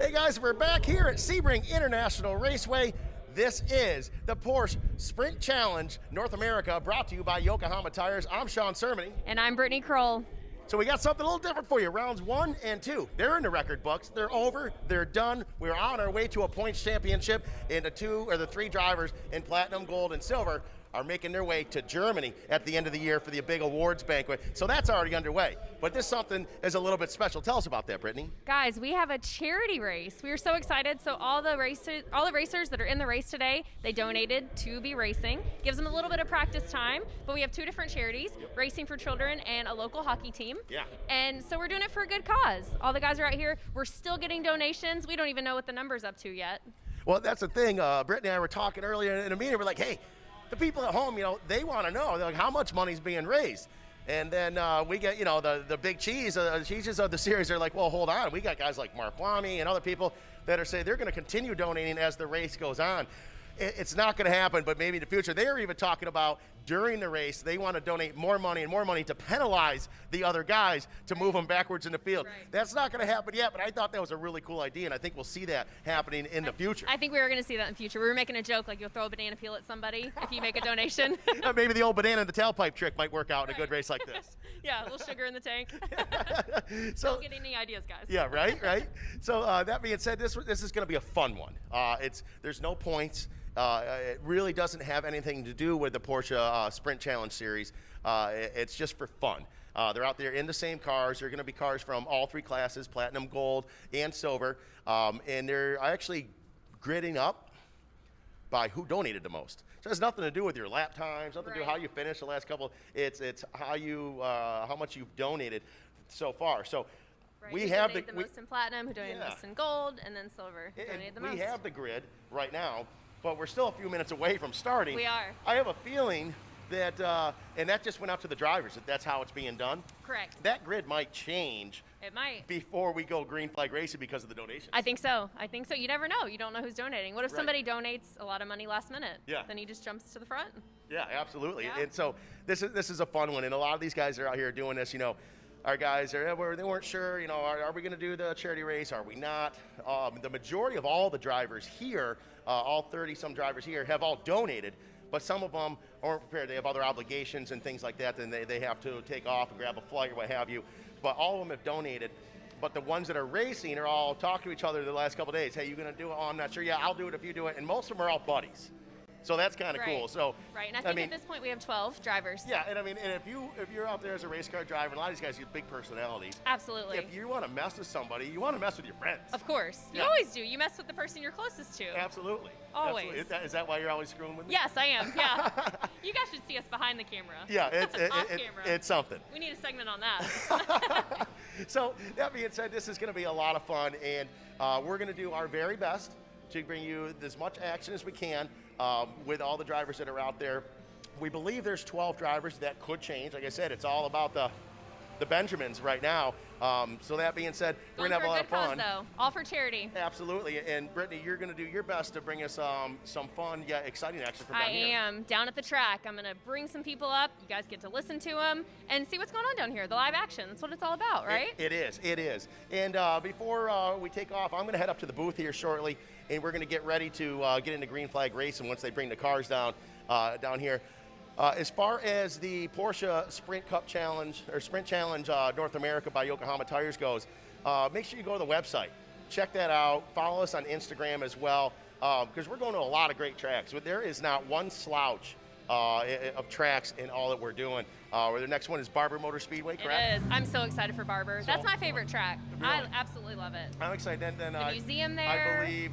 Hey guys, we're back here at Sebring International Raceway. This is the Porsche Sprint Challenge North America, brought to you by Yokohama Tires. I'm Sean Sermony. And I'm Brittany Kroll. So we got something a little different for you. Rounds 1 and 2, they're in the record books. They're over, they're done. We're on our way to a points championship, and the three drivers in platinum, gold, and silver are making their way to Germany at the end of the year for the big awards banquet. So that's already underway. But this something is a little bit special. Tell us about that, Brittany. Guys, we have a charity race. We are so excited. So all the racers that are in the race today, they donated to be racing. Gives them a little bit of practice time. But we have two different charities, Racing for Children and a local hockey team. Yeah. And so we're doing it for a good cause. All the guys are out here. We're still getting donations. We don't even know what the number's up to yet. Well, that's the thing. Brittany and I were talking earlier in a meeting. We're like, hey, the people at home, they want to know, like, how much money's being raised. And then we get, the big cheeses of the series. They're like, well, hold on. We got guys like Mark Wami and other people that are saying they're going to continue donating as the race goes on. It's not going to happen, but maybe in the future. They were even talking about during the race, they want to donate more money to penalize the other guys to move them backwards in the field. Right. That's not going to happen yet, but I thought that was a really cool idea, and I think we'll see that happening in the future. I think we were going to see that in the future. We were making a joke, like you'll throw a banana peel at somebody if you make a donation. Maybe the old banana in the tailpipe trick might work out in a good race like this. Yeah, a little sugar in the tank. So, don't get any ideas, guys. Yeah, right. So that being said, this is going to be a fun one. There's no points. It really doesn't have anything to do with the Porsche Sprint Challenge series. It's just for fun. They're out there in the same cars. They're going to be cars from all three classes, platinum, gold, and silver. And they're actually gridding up by who donated the most. So it has nothing to do with your lap times, nothing to do with how you finished the last couple. It's how much you've donated so far. So right. We who have donated the most in platinum, who donated the most in gold, and then silver. Who donated the most. We have the grid right now, but we're still a few minutes away from starting. We are. I have a feeling that, and that just went out to the drivers, that's how it's being done. Correct. That grid might change. It might. Before we go green flag racing because of the donations. I think so. You never know. You don't know who's donating. What if somebody donates a lot of money last minute? Yeah. Then he just jumps to the front. Yeah, absolutely. Yeah. And so this is a fun one, and a lot of these guys are out here doing this. Our guys they weren't sure. Are we going to do the charity race? Are we not? The majority of all the drivers here, all 30-some drivers here, have all donated. But some of them aren't prepared. They have other obligations and things like that. Then they have to take off and grab a flight or what have you. But all of them have donated. But the ones that are racing are all talking to each other the last couple of days. Hey, you going to do it? Oh, I'm not sure. Yeah, I'll do it if you do it. And most of them are all buddies. So that's kind of cool. So right, and I think at this point we have 12 drivers. Yeah, and if you're out there as a race car driver, and a lot of these guys have big personalities. Absolutely. If you want to mess with somebody, you want to mess with your friends. Of course, yeah. You always do. You mess with the person you're closest to. Absolutely. Always. Absolutely. Is that why you're always screwing with me? Yes, I am. Yeah. You guys should see us behind the camera. Yeah, off camera. It's something. We need a segment on that. So that being said, this is going to be a lot of fun, and we're going to do our very best to bring you as much action as we can with all the drivers that are out there. We believe there's 12 drivers. That could change. Like I said, it's all about the Benjamins right now. So that being said, we're going to have a lot of fun. Cause, though. All for charity. Absolutely. And Brittany, you're going to do your best to bring us some fun yet exciting action from down here. I am. Down at the track. I'm going to bring some people up. You guys get to listen to them and see what's going on down here. The live action. That's what it's all about, right? It is. And before we take off, I'm going to head up to the booth here shortly, and we're going to get ready to get into green flag racing once they bring the cars down here. As far as the Porsche Sprint Cup Challenge or Sprint Challenge North America by Yokohama Tires goes, make sure you go to the website. Check that out. Follow us on Instagram as well, because we're going to a lot of great tracks. But there is not one slouch of tracks in all that we're doing. The next one is Barber Motor Speedway, correct? It is. I'm so excited for Barber. That's my favorite track. Really? I absolutely love it. I'm excited. Then the museum there. I believe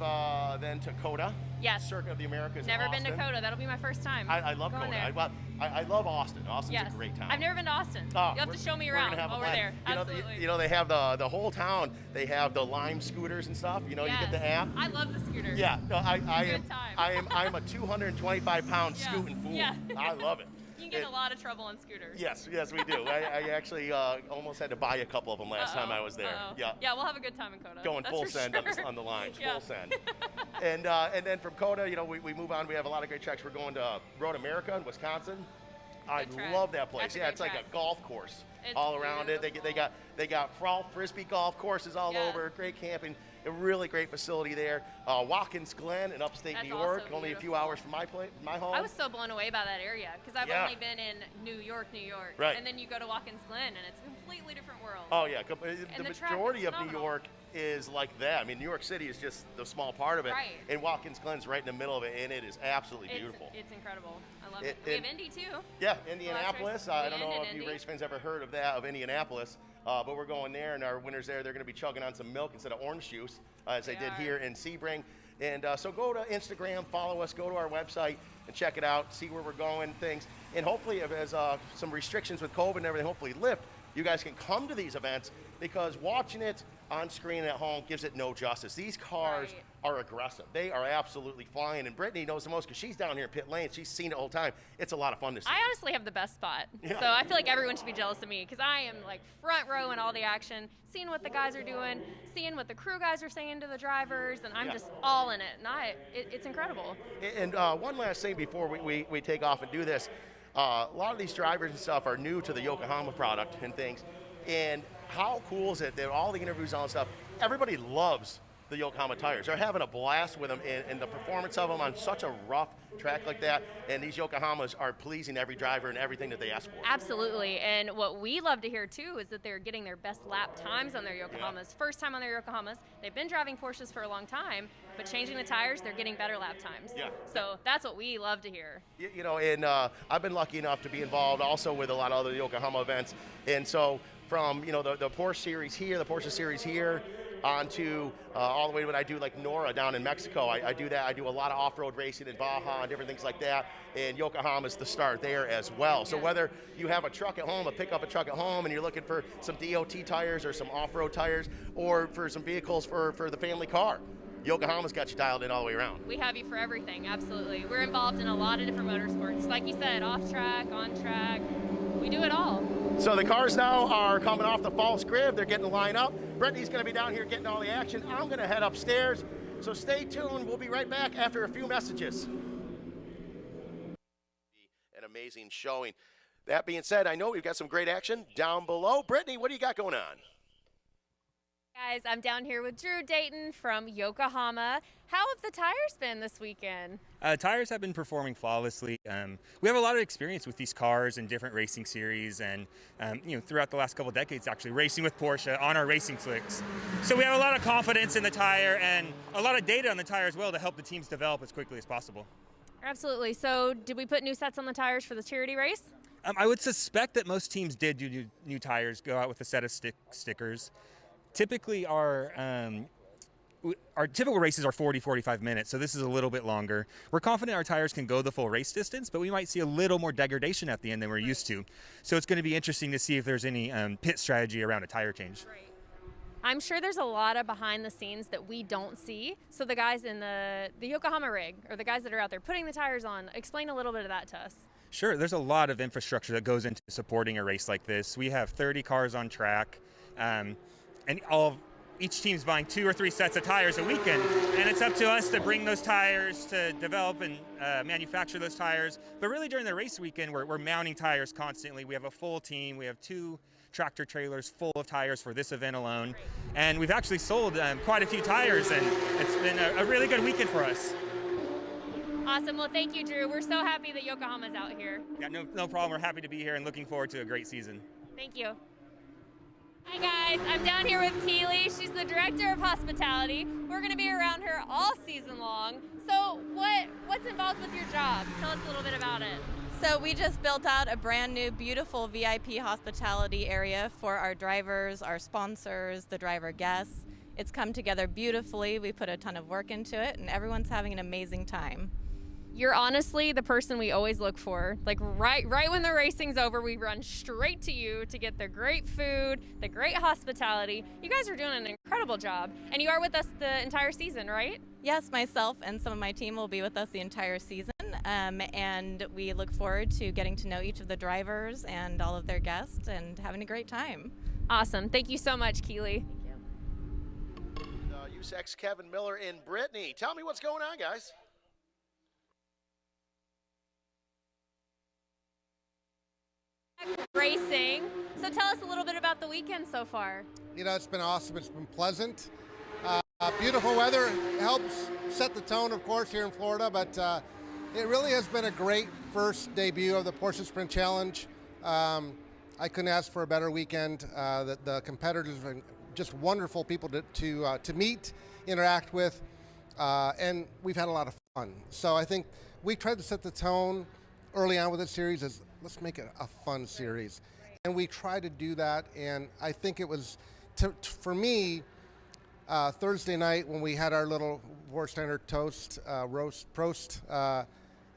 then Dakota. Yes. Circuit of the Americas. Never been to Dakota. That'll be my first time. I love Dakota. I love Austin. Austin's a great town. I've never been to Austin. You'll have to show me around while we're there. Absolutely. They have the whole town. They have the Lime scooters and stuff. You get the app. I love the scooters. Yeah. No, I'm a 225-pound scooting fool. Yeah. I love it. You can get in a lot of trouble on scooters. Yes, we do. I actually almost had to buy a couple of them last time I was there. Yeah, we'll have a good time in Coda. Going full send on the limes, Yeah. full send. And then from Coda, we move on. We have a lot of great tracks. We're going to Road America in Wisconsin. I love that place. Yeah, it's like a golf course. all around it. They got frisbee golf courses all over. Great camping. A really great facility there. Watkins Glen in upstate New York, only a few hours from my home. I was so blown away by that area because I've only been in New York. Right. And then you go to Watkins Glen and it's a completely different world. Oh yeah, the majority of New York is like that. I mean, New York City is just the small part of it, right. And Watkins Glen's right in the middle of it, and it is absolutely beautiful. It's incredible. I love it. We have Indy too. Yeah, Indianapolis. I don't know if you race fans ever heard of Indianapolis, but we're going there, and our winners there, they're going to be chugging on some milk instead of orange juice, as they did here in Sebring. And so go to Instagram, follow us, go to our website, and check it out, see where we're going, things. And hopefully, as some restrictions with COVID and everything hopefully lift, you guys can come to these events, because watching it on screen at home gives it no justice. These cars are aggressive. They are absolutely flying, and Brittany knows the most because she's down here in pit lane. She's seen it the whole time. It's a lot of fun to see. I honestly have the best spot. Yeah. So I feel like everyone should be jealous of me because I am like front row in all the action, seeing what the guys are doing, seeing what the crew guys are saying to the drivers, and I'm just all in it. And it's incredible. And one last thing before we take off and do this. A lot of these drivers and stuff are new to the Yokohama product and things. And how cool is it that all the interviews and all that stuff, everybody loves the Yokohama tires. They're having a blast with them, and the performance of them on such a rough track like that, and these Yokohamas are pleasing every driver and everything that they ask for. Absolutely, and what we love to hear too is that they're getting their best lap times on their Yokohamas. First time on their Yokohamas. They've been driving Porsches for a long time, but changing the tires, they're getting better lap times. Yeah. So that's what we love to hear. You know, and I've been lucky enough to be involved also with a lot of other Yokohama events, and so from the Porsche series here, the Porsche series here, on to all the way to what I do, like Nora down in Mexico. I do that. I do a lot of off-road racing in Baja and different things like that, and Yokohama's the start there as well. So whether you have a truck at home, a pickup truck at home, and you're looking for some DOT tires or some off-road tires, or for some vehicles for the family car, Yokohama's got you dialed in all the way around. We have you for everything, absolutely. We're involved in a lot of different motorsports. Like you said, off track, on track, we do it all. So the cars now are coming off the false grid. They're getting the line up. Brittany's going to be down here getting all the action. I'm going to head upstairs. So stay tuned. We'll be right back after a few messages. An amazing showing. That being said, I know we've got some great action down below. Brittany, what do you got going on? Guys, I'm down here with Drew Dayton from Yokohama. How have the tires been this weekend? Tires have been performing flawlessly. We have a lot of experience with these cars and different racing series, and throughout the last couple decades, actually racing with Porsche on our racing slicks. So we have a lot of confidence in the tire and a lot of data on the tire as well to help the teams develop as quickly as possible. Absolutely. So did we put new sets on the tires for the charity race? I would suspect that most teams did do new tires, go out with a set of stickers. Typically, our typical races are 40-45 minutes, so this is a little bit longer. We're confident our tires can go the full race distance, but we might see a little more degradation at the end than we're used to. So it's going to be interesting to see if there's any pit strategy around a tire change. Right. I'm sure there's a lot of behind the scenes that we don't see. So the guys in the Yokohama rig, or the guys that are out there putting the tires on, explain a little bit of that to us. Sure, there's a lot of infrastructure that goes into supporting a race like this. We have 30 cars on track. And each team's buying 2 or 3 sets of tires a weekend, and it's up to us to bring those tires, to develop and manufacture those tires. But really during the race weekend, we're mounting tires constantly. We have a full team. We have 2 tractor trailers full of tires for this event alone, and we've actually sold quite a few tires, and it's been a really good weekend for us. Awesome. Well, thank you, Drew. We're so happy that Yokohama's out here. Yeah, no problem. We're happy to be here and looking forward to a great season. Thank you. Hi guys, I'm down here with Keely. She's the Director of Hospitality. We're going to be around her all season long. So what's involved with your job? Tell us a little bit about it. So we just built out a brand new beautiful VIP hospitality area for our drivers, our sponsors, the driver guests. It's come together beautifully. We put a ton of work into it, and everyone's having an amazing time. You're honestly the person we always look for. Like right when the racing's over, we run straight to you to get the great food, the great hospitality. You guys are doing an incredible job. And you are with us the entire season, right? Yes, myself and some of my team will be with us the entire season. And we look forward to getting to know each of the drivers and all of their guests and having a great time. Awesome. Thank you so much, Keely. Thank you. USAC's Kevin Miller and Brittany. Tell me what's going on, guys. Racing. So tell us a little bit about the weekend so far. You know, it's been awesome. It's been pleasant. Beautiful weather helps set the tone, of course, here in Florida, but it really has been a great first debut of the Porsche Sprint Challenge. I couldn't ask for a better weekend. The competitors have been just wonderful people to meet, interact with, and we've had a lot of fun. So I think we tried to set the tone early on with the series as let's make it a fun series. And we tried to do that, and I think it was, for me, Thursday night when we had our little Vorsteiner toast, Prost,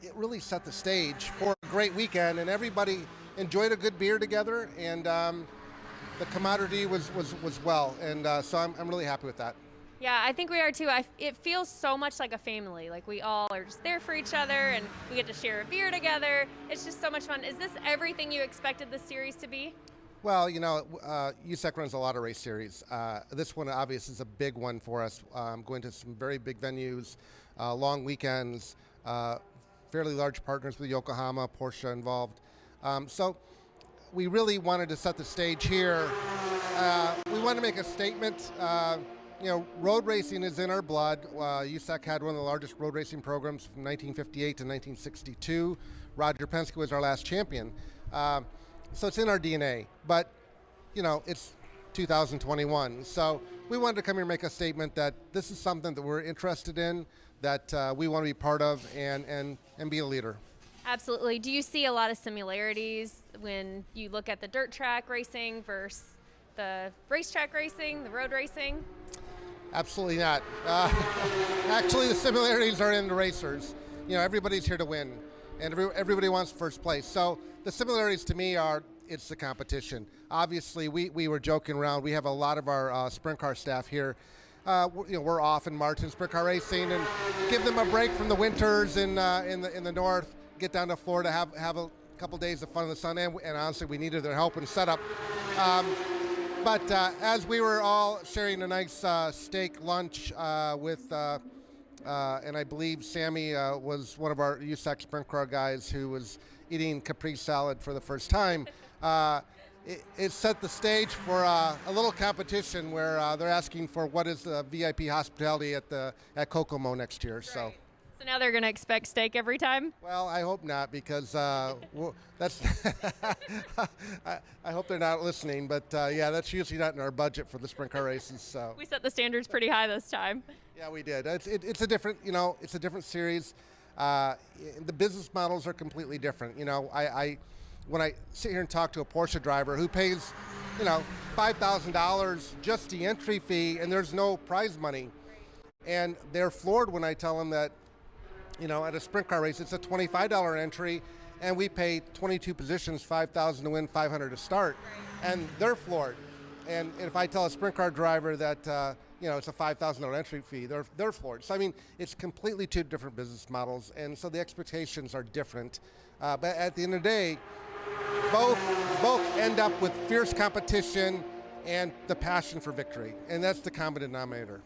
it really set the stage for a great weekend, and everybody enjoyed a good beer together, and the camaraderie was well, and so I'm really happy with that. Yeah, I think we are too. It feels so much like a family. Like we all are just there for each other and we get to share a beer together. It's just so much fun. Is this everything you expected this series to be? Well, you know, USAC runs a lot of race series. This one, obviously, is a big one for us. Going to some very big venues, long weekends, fairly large partners with Yokohama, Porsche involved. So we really wanted to set the stage here. We wanted to make a statement. You know, road racing is in our blood. USAC had one of the largest road racing programs from 1958 to 1962. Roger Penske was our last champion. So it's in our DNA, but you know, it's 2021. So we wanted to come here and make a statement that this is something that we're interested in, that we want to be part of and be a leader. Absolutely. Do you see a lot of similarities when you look at the dirt track racing versus the racetrack racing, the road racing? Absolutely not. Actually, the similarities are in the racers. You know, everybody's here to win, and everybody wants first place. So the similarities to me are it's the competition. Obviously, we were joking around. We have a lot of our sprint car staff here. You know, we're off in March in sprint car racing, and give them a break from the winters in the north. Get down to Florida, have a couple days of fun in the sun, and honestly, we needed their help and setup. But as we were all sharing a nice steak lunch with, and I believe Sammy was one of our USAC sprint car guys who was eating Capri salad for the first time, it set the stage for a little competition where they're asking for what is the VIP hospitality at Kokomo next year. Right. So now they're going to expect steak every time? Well, I hope not, because that's I hope they're not listening. But yeah, that's usually not in our budget for the sprint car races. So we set the standards pretty high this time. Yeah, we did. It's a different, you know, it's a different series. The business models are completely different. You know, when I sit here and talk to a Porsche driver who pays, you know, $5,000 just the entry fee, and there's no prize money, and they're floored when I tell them that, you know, at a sprint car race, it's a $25 entry, and we pay 22 positions, $5,000 to win, $500 to start, and they're floored. And if I tell a sprint car driver that, you know, it's a $5,000 entry fee, they're floored. So I mean, it's completely two different business models, and so the expectations are different. But at the end of the day, both end up with fierce competition and the passion for victory, and that's the common denominator.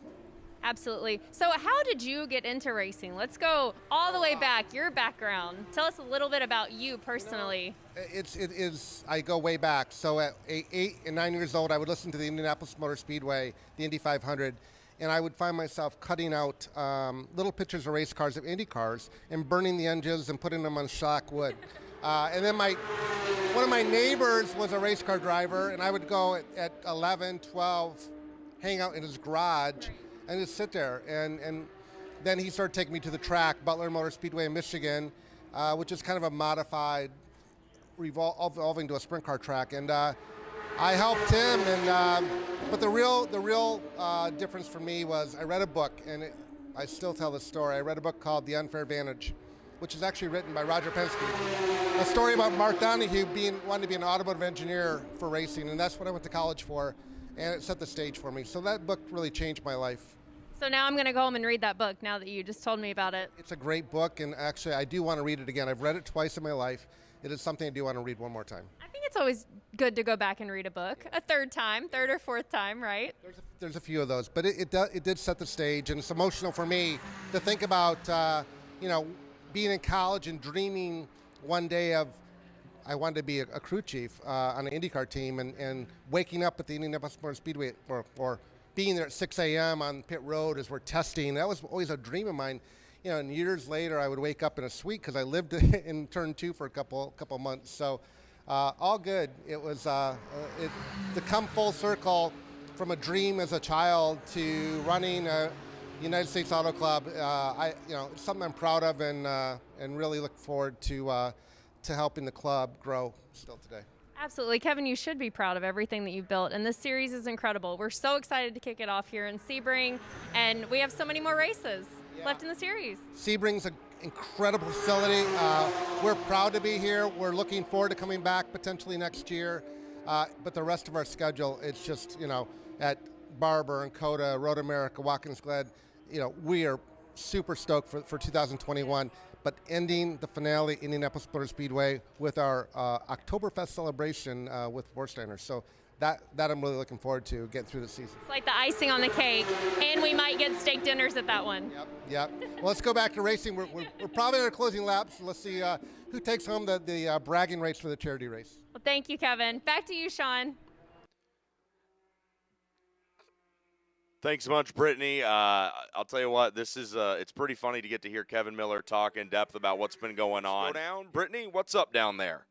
Absolutely. So how did you get into racing? Let's go all the way back, your background. Tell us a little bit about you personally. You know, I go way back. So at 8 and 9 years old, I would listen to the Indianapolis Motor Speedway, the Indy 500, and I would find myself cutting out little pictures of race cars, of Indy cars, and burning the engines and putting them on shock wood. And then one of my neighbors was a race car driver, and I would go at 11, 12, hang out in his garage, and just sit there. And then he started taking me to the track, Butler Motor Speedway in Michigan, which is kind of a modified, evolving to a sprint car track. And I helped him. And but the real difference for me was I read a book, and I still tell this story. I read a book called The Unfair Advantage, which is actually written by Roger Penske. A story about Mark Donohue wanting to be an automotive engineer for racing, and that's what I went to college for. And it set the stage for me. So that book really changed my life. So now I'm going to go home and read that book now that you just told me about it. It's a great book, and actually I do want to read it again. I've read it twice in my life. It is something I do want to read one more time. I think it's always good to go back and read a book a third or fourth time, right? There's a few of those, but it did set the stage, and it's emotional for me to think about, you know, being in college and dreaming one day of I wanted to be a crew chief on an IndyCar team, and waking up at the Indianapolis Motor Speedway or being there at 6 a.m. on pit road as we're testing, that was always a dream of mine. And years later, I would wake up in a suite because I lived in Turn 2 for a couple months. So all good. It was to come full circle from a dream as a child to running a United States Auto Club. It's something I'm proud of and really look forward to helping the club grow still today. Absolutely. Kevin, you should be proud of everything that you've built, and this series is incredible. We're so excited to kick it off here in Sebring, and we have so many more races left in the series. Sebring's an incredible facility. We're proud to be here. We're looking forward to coming back potentially next year, but the rest of our schedule, it's just, at Barber and Coda, Road America, Watkins Glen, we are super stoked for 2021. But ending the finale, Indianapolis Motor Speedway, with our Oktoberfest celebration with Vorsteiner. So that I'm really looking forward to getting through the season. It's like the icing on the cake, and we might get steak dinners at that one. Yep. Well, let's go back to racing. We're probably in our closing laps. Let's see who takes home the bragging race for the charity race. Well, thank you, Kevin. Back to you, Sean. Thanks so much, Brittany. I'll tell you what, this is it's pretty funny to get to hear Kevin Miller talk in depth about what's been going on. Go down, Brittany, what's up down there?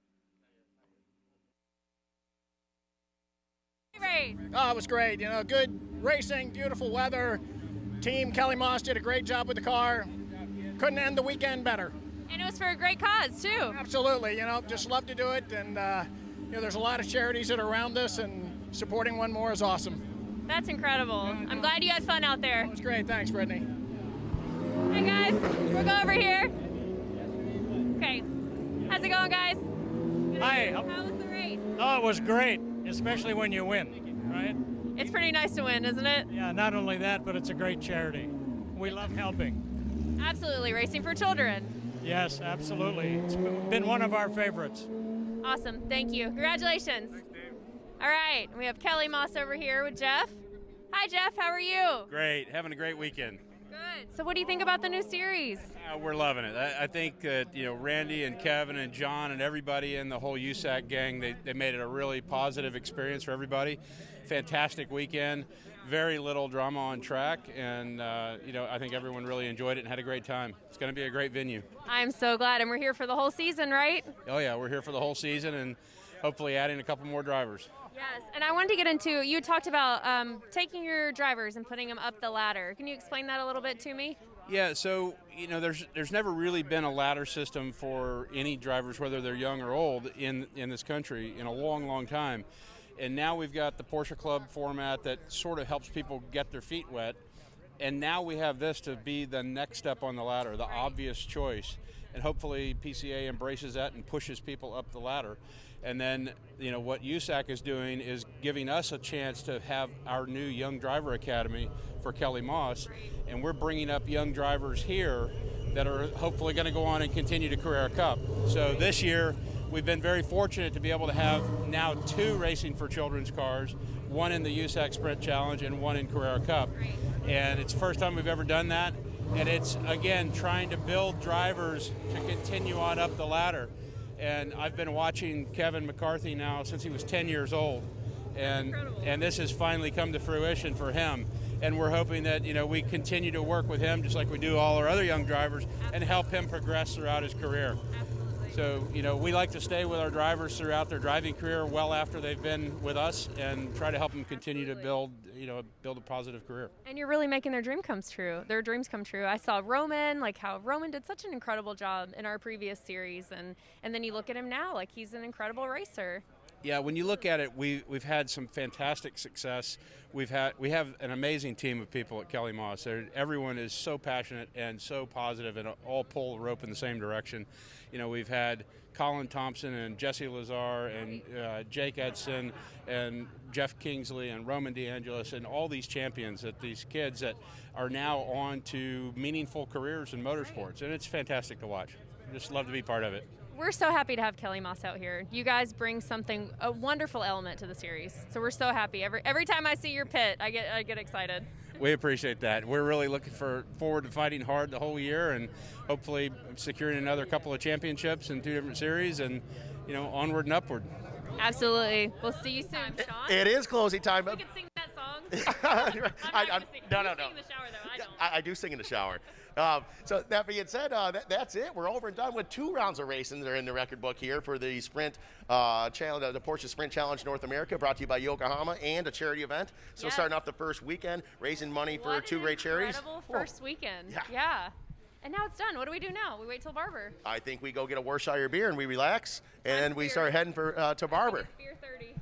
Race. Oh, it was great. Good racing, beautiful weather. Team Kelly Moss did a great job with the car. Couldn't end the weekend better. And it was for a great cause, too. Absolutely. Just love to do it. And, there's a lot of charities that are around us, and supporting one more is awesome. That's incredible. I'm glad you had fun out there. It was great. Thanks, Brittany. Hey, guys. We'll go over here. Okay. How's it going, guys? Hi. How was the race? Oh, it was great, especially when you win, right? It's pretty nice to win, isn't it? Yeah, not only that, but it's a great charity. We love helping. Absolutely. Racing for children. Yes, absolutely. It's been one of our favorites. Awesome. Thank you. Congratulations. Thanks, Dave. All right. We have Kelly Moss over here with Jeff. Hi, Jeff. How are you? Great. Having a great weekend. Good. So what do you think about the new series? We're loving it. I think that, Randy and Kevin and John and everybody in the whole USAC gang, they made it a really positive experience for everybody. Fantastic weekend. Very little drama on track. And, I think everyone really enjoyed it and had a great time. It's going to be a great venue. I'm so glad. And we're here for the whole season, right? Oh, yeah. We're here for the whole season and hopefully adding a couple more drivers. Yes, and I wanted to get into, you talked about taking your drivers and putting them up the ladder. Can you explain that a little bit to me? Yeah, so, there's never really been a ladder system for any drivers, whether they're young or old, in this country in a long, long time. And now we've got the Porsche Club format that sort of helps people get their feet wet. And now we have this to be the next step on the ladder, the obvious choice. And hopefully PCA embraces that and pushes people up the ladder. And then, what USAC is doing is giving us a chance to have our new Young Driver Academy for Kelly Moss. And we're bringing up young drivers here that are hopefully going to go on and continue to Carrera Cup. So this year, we've been very fortunate to be able to have now 2 racing for children's cars, one in the USAC Sprint Challenge and one in Carrera Cup. And it's the first time we've ever done that. And it's, again, trying to build drivers to continue on up the ladder. And I've been watching Kevin McCarthy now since he was 10 years old. And this has finally come to fruition for him. And we're hoping that, we continue to work with him just like we do all our other young drivers and help him progress throughout his career. So, we like to stay with our drivers throughout their driving career well after they've been with us and try to help them continue to build a positive career. And you're really making their dreams come true. I saw Roman, how Roman did such an incredible job in our previous series. And then you look at him now, he's an incredible racer. Yeah, when you look at it, we've had some fantastic success. We have an amazing team of people at Kelly Moss. Everyone is so passionate and so positive and all pull the rope in the same direction. We've had Colin Thompson and Jesse Lazar and Jake Edson and Jeff Kingsley and Roman DeAngelis and all these champions, these kids that are now on to meaningful careers in motorsports. And it's fantastic to watch. Just love to be part of it. We're so happy to have Kelly Moss out here. You guys bring a wonderful element to the series. So we're so happy. Every time I see your pit, I get excited. We appreciate that. We're really looking forward to fighting hard the whole year and hopefully securing another couple of championships in 2 different series and onward and upward. Absolutely. We'll see you soon, Sean. It is closing time. We can sing that song. No. You sing in the shower, though. I don't. I do sing in the shower. So that being said, that's it. We're over and done with 2 rounds of racing that are in the record book here for the Sprint Challenge, the Porsche Sprint Challenge North America, brought to you by Yokohama, and a charity event. So Yes. starting off the first weekend, raising money for What 2 an great charities. Incredible first weekend. Yeah. Yeah. And now it's done. What do we do now? We wait till Barber. I think we go get a Warshire beer and we relax, and then we beer. start heading for to Barber. Beer 30.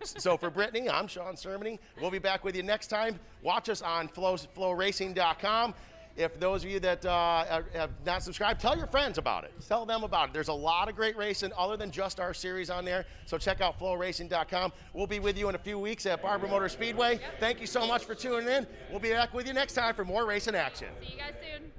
So for Brittany, I'm Sean Cermony. We'll be back with you next time. Watch us on flowracing.com. If those of you that have not subscribed, tell your friends about it. Tell them about it. There's a lot of great racing other than just our series on there. So check out flowracing.com. We'll be with you in a few weeks at Barber Motor Speedway. Thank you so much for tuning in. We'll be back with you next time for more racing action. See you guys soon.